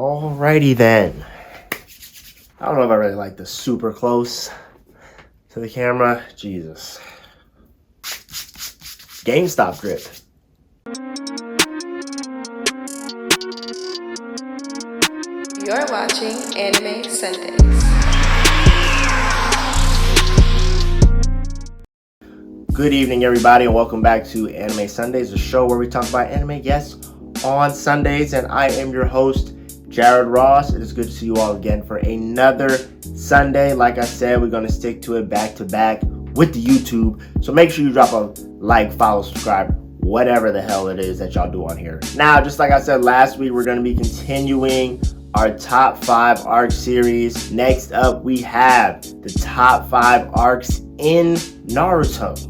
Alrighty then. I don't know if I really like this super close to the camera. Jesus. GameStop grip. You're watching Anime Sundays. Good evening, everybody, and welcome back to Anime Sundays, a show where we talk about anime, yes, on Sundays. And I am your host, Jared Ross. It is good to see you all again for another Sunday. Like I said, we're going to stick to it back to back with the YouTube. So make sure you drop a like, follow, subscribe, whatever the hell it is that y'all do on here. Now, just like I said last week, we're going to be continuing our top 5 arc series. Next up, we have the top 5 arcs in Naruto.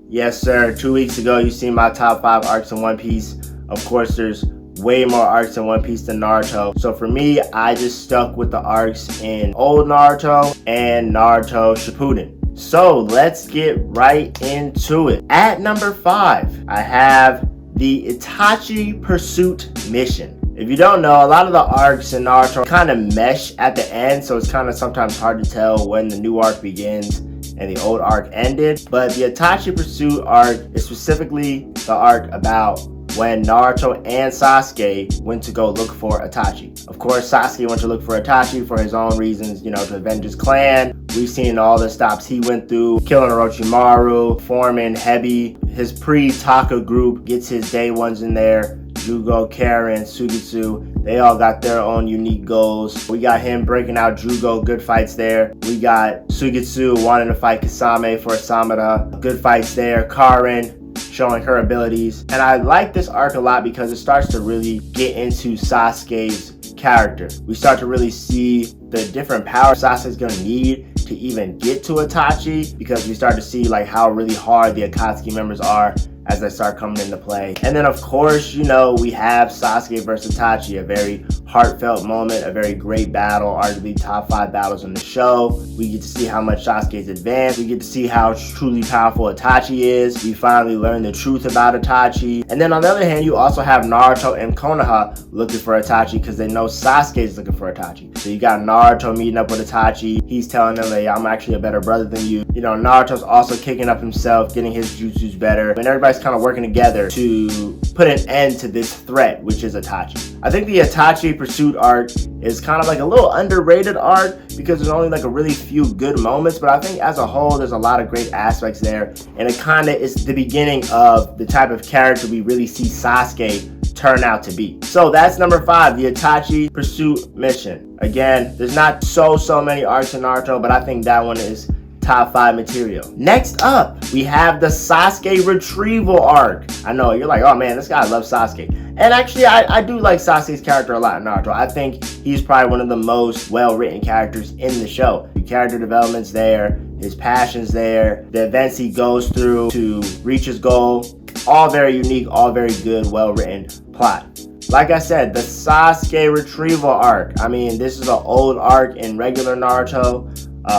Yes, sir. 2 weeks ago, you seen my top 5 arcs in One Piece. Of course, there's way more arcs in One Piece than Naruto. So for me, I just stuck with the arcs in old Naruto and Naruto Shippuden. So let's get right into it. At number 5, I have the Itachi Pursuit mission. If you don't know, a lot of the arcs in Naruto kind of mesh at the end, so it's kind of sometimes hard to tell when the new arc begins and the old arc ended. But the Itachi Pursuit arc is specifically the arc about when Naruto and Sasuke went to go look for Itachi. Of course, Sasuke went to look for Itachi for his own reasons, to avenge his clan. We've seen all the stops he went through, killing Orochimaru, forming Hebi. His pre-Taka group gets his day ones in there. Jugo, Karen, Sugetsu, they all got their own unique goals. We got him breaking out Jugo, good fights there. We got Sugetsu wanting to fight Kasame for Samada, good fights there. Karen showing her abilities. And I like this arc a lot because it starts to really get into Sasuke's character. We start to really see the different powers Sasuke's gonna need to even get to Itachi, because we start to see like how really hard the Akatsuki members are as they start coming into play. And then of course, we have Sasuke versus Itachi, a very heartfelt moment, a very great battle, arguably top 5 battles in the show. We get to see how much Sasuke's advanced. We get to see how truly powerful Itachi is. We finally learn the truth about Itachi. And then on the other hand, you also have Naruto and Konoha looking for Itachi because they know Sasuke is looking for Itachi. So you got Naruto meeting up with Itachi. He's telling them that I'm actually a better brother than you. Naruto's also kicking up himself, getting his jutsus better. And everybody's kind of working together to put an end to this threat, which is Itachi. I think the Itachi Pursuit arc is kind of like a little underrated arc because there's only like a really few good moments, but I think as a whole there's a lot of great aspects there, and it kind of is the beginning of the type of character we really see Sasuke turn out to be. So that's number 5, the Itachi Pursuit mission. Again, there's not so many arcs in Naruto, but I think that one is top 5 material. Next up, we have the Sasuke retrieval arc. I know, you're like, oh man, this guy loves Sasuke. And actually, I do like Sasuke's character a lot in Naruto. I think he's probably one of the most well-written characters in the show. The character development's there, his passion's there, the events he goes through to reach his goal, all very unique, all very good, well-written plot. Like I said, the Sasuke retrieval arc. I mean, this is an old arc in regular Naruto,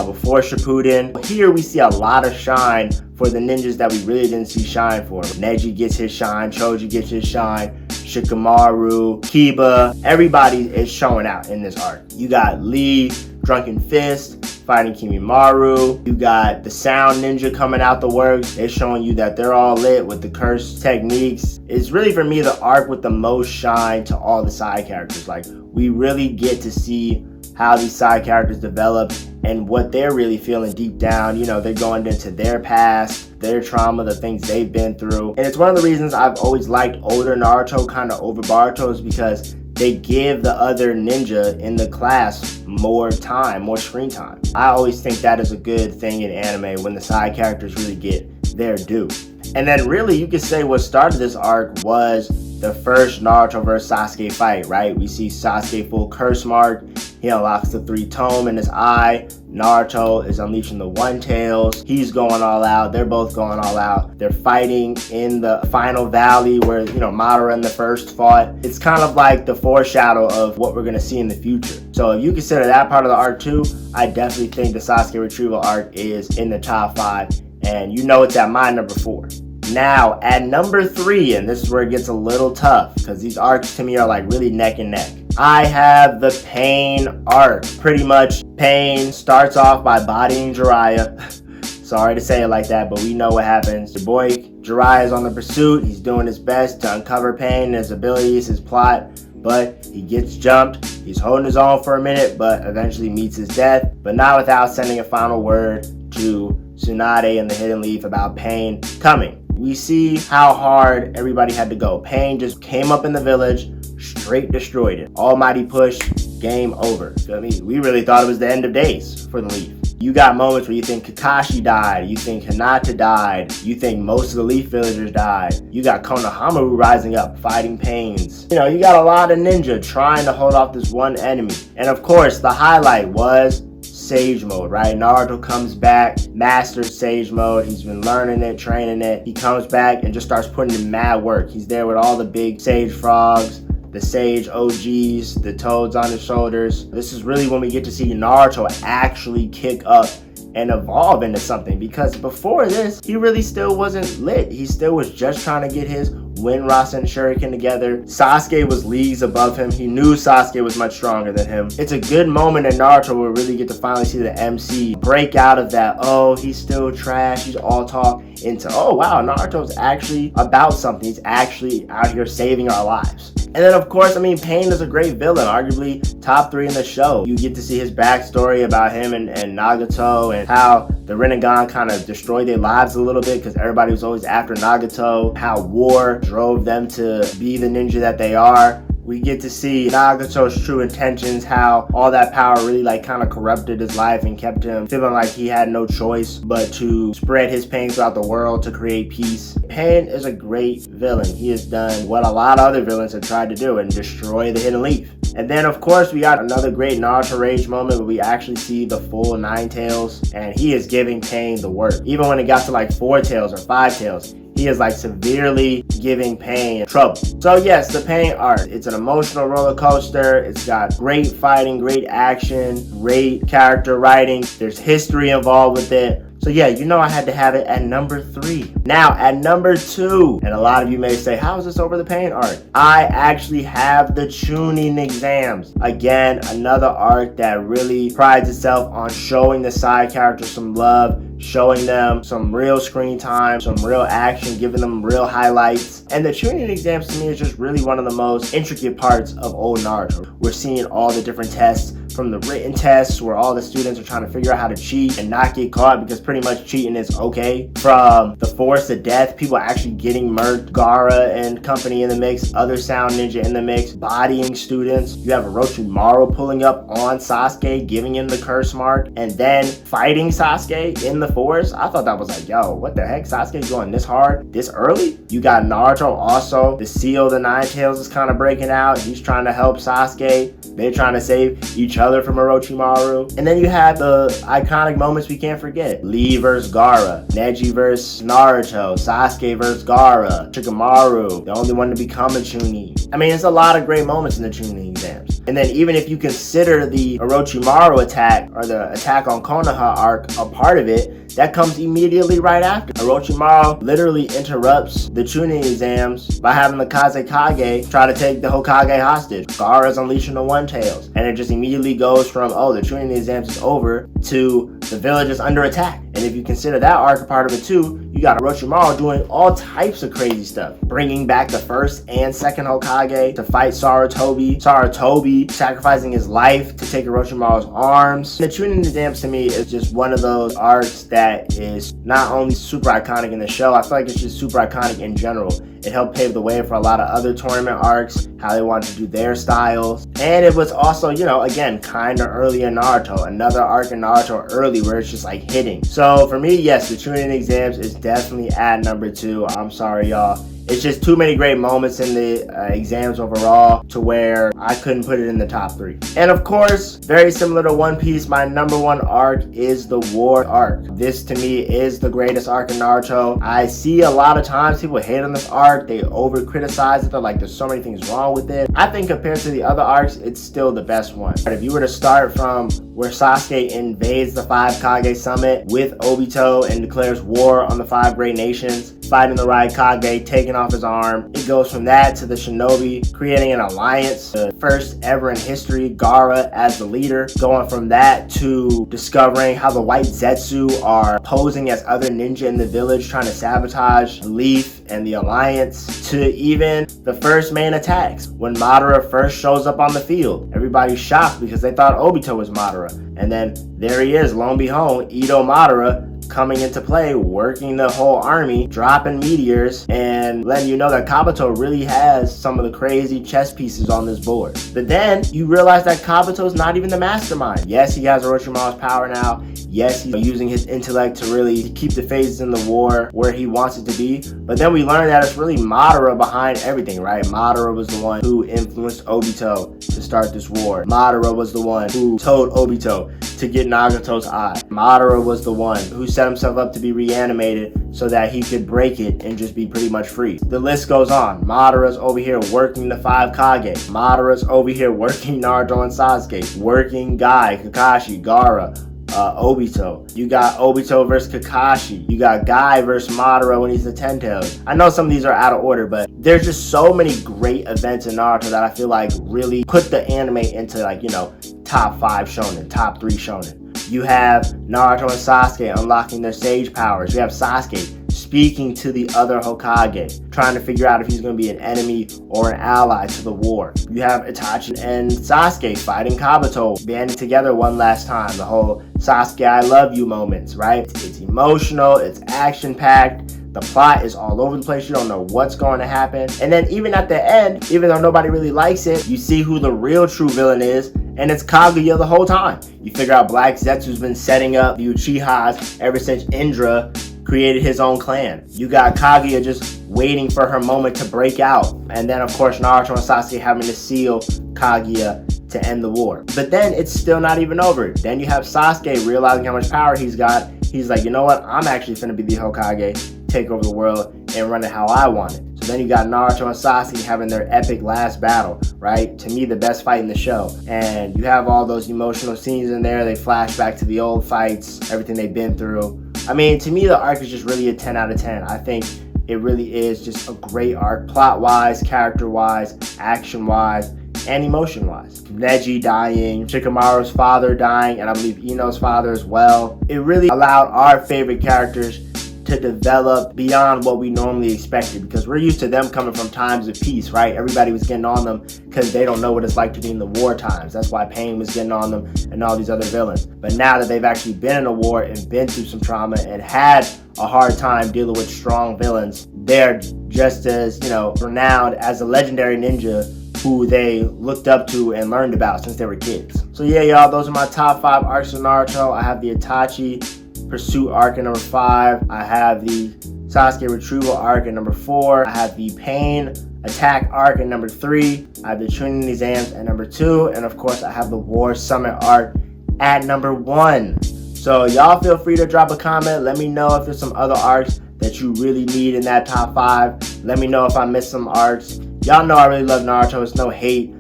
before Shippuden. Here we see a lot of shine for the ninjas that we really didn't see shine for. Neji gets his shine, Choji gets his shine, Shikamaru, Kiba, everybody is showing out in this arc. You got Lee, Drunken Fist, fighting Kimimaro. You got the Sound Ninja coming out the works. They're showing you that they're all lit with the curse techniques. It's really, for me, the arc with the most shine to all the side characters. Like, we really get to see how these side characters develop and what they're really feeling deep down. They're going into their past, their trauma, the things they've been through. And it's one of the reasons I've always liked older Naruto kind of over Boruto, is because they give the other ninja in the class more time, more screen time. I always think that is a good thing in anime, when the side characters really get their due. And then really, you could say what started this arc was the first Naruto vs Sasuke fight, right? We see Sasuke full curse mark. He unlocks the 3 tome in his eye. Naruto is unleashing the One Tails. He's going all out. They're both going all out. They're fighting in the final valley where, Madara and the first fought. It's kind of like the foreshadow of what we're going to see in the future. So if you consider that part of the arc too, I definitely think the Sasuke retrieval arc is in the top 5. And it's at my number 4. Now, at number 3, and this is where it gets a little tough, because these arcs to me are like really neck and neck. I have the Pain arc. Pretty much, Pain starts off by bodying Jiraiya. Sorry to say it like that, but we know what happens. Your boy Jiraiya is on the pursuit. He's doing his best to uncover Pain, his abilities, his plot, but he gets jumped. He's holding his own for a minute, but eventually meets his death, but not without sending a final word to Tsunade and the Hidden Leaf about Pain coming. We see how hard everybody had to go. Pain just came up in the village, straight destroyed it. Almighty push, game over. Feel me? We really thought it was the end of days for the Leaf. You got moments where you think Kakashi died, you think Hinata died, you think most of the Leaf villagers died. You got Konohamaru rising up, fighting Pains. You know, you got a lot of ninja trying to hold off this one enemy. And of course, the highlight was Sage mode, right? Naruto comes back, masters Sage mode. He's been learning it, training it. He comes back and just starts putting in mad work. He's there with all the big Sage frogs, the Sage OGs, the toads on his shoulders. This is really when we get to see Naruto actually kick up and evolve into something, because before this, he really still wasn't lit. He still was just trying to get his Wind and Shuriken together. Sasuke was leagues above him. He knew Sasuke was much stronger than him. It's a good moment in Naruto where we really get to finally see the MC break out of that, oh, he's still trash, he's all talk, into, oh wow, Naruto's actually about something. He's actually out here saving our lives. And then of course, I mean, Pain is a great villain, arguably top 3 in the show. You get to see his backstory about him and Nagato, and how the Rinnegan kind of destroyed their lives a little bit because everybody was always after Nagato, how war drove them to be the ninja that they are. We get to see Nagato's true intentions, how all that power really like kind of corrupted his life and kept him feeling like he had no choice but to spread his pain throughout the world to create peace. Pain is a great villain. He has done what a lot of other villains have tried to do and destroy the Hidden Leaf. And then of course we got another great Naruto Rage moment where we actually see the full 9 tails, and he is giving Pain the work. Even when it got to like 4 tails or 5 tails, he is like severely giving Pain trouble. So yes, the Pain arc, it's an emotional roller coaster. It's got great fighting, great action, great character writing. There's history involved with it. So yeah, you know I had to have it at number 3. Now at number 2, and a lot of you may say, how is this over the Pain arc? I actually have the Chunin exams. Again, another arc that really prides itself on showing the side characters some love, showing them some real screen time, some real action, giving them real highlights. And the Chunin exams to me is just really one of the most intricate parts of old Naruto. We're seeing all the different tests, from the written tests where all the students are trying to figure out how to cheat and not get caught because pretty much cheating is okay, from the force of death, people actually getting murked, Gaara and company in the mix, other sound ninja in the mix, bodying students. You have Orochimaru pulling up on Sasuke, giving him the curse mark, and then fighting Sasuke in the forest. I thought that was like, yo, what the heck? Sasuke's going this hard, this early? You got Naruto also, the seal of the 9 tails is kind of breaking out. He's trying to help Sasuke. They're trying to save each other from Orochimaru. And then you have the iconic moments we can't forget. Lee versus Gaara, Neji versus Naruto, Sasuke versus Gaara, Shikamaru, the only one to become a Chunin. I mean, it's a lot of great moments in the Chunin exams. And then even if you consider the Orochimaru attack, or the attack on Konoha arc, a part of it, that comes immediately right after. Orochimaru literally interrupts the Chunin exams by having the Kazekage try to take the Hokage hostage. Gaara's unleashing the One Tails, and it just immediately goes from, oh, the Chunin exams is over, to the village is under attack. And if you consider that arc a part of it too, you got Orochimaru doing all types of crazy stuff, bringing back the first and second Hokage to fight Sarutobi sacrificing his life to take Orochimaru's arms. The Chunin exams to me is just one of those arcs that is not only super iconic in the show, I feel like it's just super iconic in general. It helped pave the way for a lot of other tournament arcs, how they wanted to do their styles. And it was also, you know, again, kind of early in Naruto. Another arc in Naruto early where it's just like hitting. So for me, yes, the Chunin exams is definitely at number 2. I'm sorry, y'all. It's just too many great moments in the exams overall to where I couldn't put it in the top 3. And of course, very similar to One Piece, my number 1 arc is the War arc. This to me is the greatest arc in Naruto. I see a lot of times people hate on this arc. They over criticize it. They're like, there's so many things wrong with it. I think compared to the other arcs, arcs, it's still the best one. If you were to start from where Sasuke invades the 5 Kage summit with Obito and declares war on the 5 great nations, fighting the right Kage, taking off his arm. It goes from that to the Shinobi creating an alliance, the first ever in history, Gaara as the leader. Going from that to discovering how the White Zetsu are posing as other ninja in the village trying to sabotage Leaf and the alliance, to even the first main attacks when Madara first shows up on the field. Everybody's shocked because they thought Obito was Madara, and then there he is, lo and behold, Ito Madara coming into play, working the whole army, dropping meteors, and letting you know that Kabuto really has some of the crazy chess pieces on this board. But then you realize that Kabuto's not even the mastermind. Yes, he has Orochimaru's power now. Yes, he's using his intellect to really keep the phases in the war where he wants it to be. But then we learn that it's really Madara behind everything, right? Madara was the one who influenced Obito to start this war. Madara was the one who told Obito to get Nagato's eye. Madara was the one who set himself up to be reanimated so that he could break it and just be pretty much free. The list goes on. Madara's over here working the 5 Kage. Madara's over here working Naruto and Sasuke, working Guy, Kakashi, Gaara, Obito. You got Obito versus Kakashi. You got Guy versus Madara when he's the Ten Tails. I know some of these are out of order, but there's just so many great events in Naruto that I feel like really put the anime into, like, you know, top 5 shonen, top 3 shonen. You have Naruto and Sasuke unlocking their sage powers. You have Sasuke speaking to the other Hokage, trying to figure out if he's going to be an enemy or an ally to the war. You have Itachi and Sasuke fighting Kabuto, banding together one last time. The whole Sasuke, I love you moments, right? It's emotional, it's action-packed. The plot is all over the place. You don't know what's going to happen. And then even at the end, even though nobody really likes it, you see who the real true villain is, and it's Kaguya the whole time. You figure out Black Zetsu's been setting up the Uchihas ever since Indra created his own clan. You got Kaguya just waiting for her moment to break out. And then, of course, Naruto and Sasuke having to seal Kaguya to end the war. But then it's still not even over. Then you have Sasuke realizing how much power he's got. He's like, you know what? I'm actually finna be the Hokage, take over the world, and run it how I want it. So then you got Naruto and Sasuke having their epic last battle, right? To me, the best fight in the show. And you have all those emotional scenes in there. They flash back to the old fights, everything they've been through. I mean, to me, the arc is just really a 10 out of 10. I think it really is just a great arc, plot-wise, character-wise, action-wise, and emotion-wise. Neji dying, Shikamaru's father dying, and I believe Ino's father as well. It really allowed our favorite characters to develop beyond what we normally expected, because we're used to them coming from times of peace, right? Everybody was getting on them because they don't know what it's like to be in the war times. That's why Pain was getting on them and all these other villains. But now that they've actually been in a war and been through some trauma and had a hard time dealing with strong villains, they're just as, you know, renowned as a legendary ninja who they looked up to and learned about since they were kids. So yeah, y'all, those are my top 5 arcs of Naruto. I have the Itachi Pursuit arc at number 5. I have the Sasuke Retrieval arc at number 4. I have the Pain Attack arc at number 3. I have the Trinity exams at number 2. And of course, I have the War Summit arc at number 1. So y'all feel free to drop a comment. Let me know if there's some other arcs that you really need in that top 5. Let me know if I missed some arcs. Y'all know I really love Naruto. It's no hate.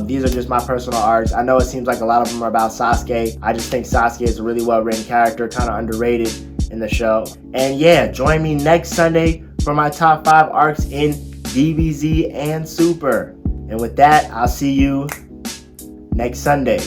These are just my personal arcs. I know it seems like a lot of them are about Sasuke. I just think Sasuke is a really well-written character, kind of underrated in the show. And yeah, join me next Sunday for my top 5 arcs in DBZ and Super. And with that, I'll see you next Sunday.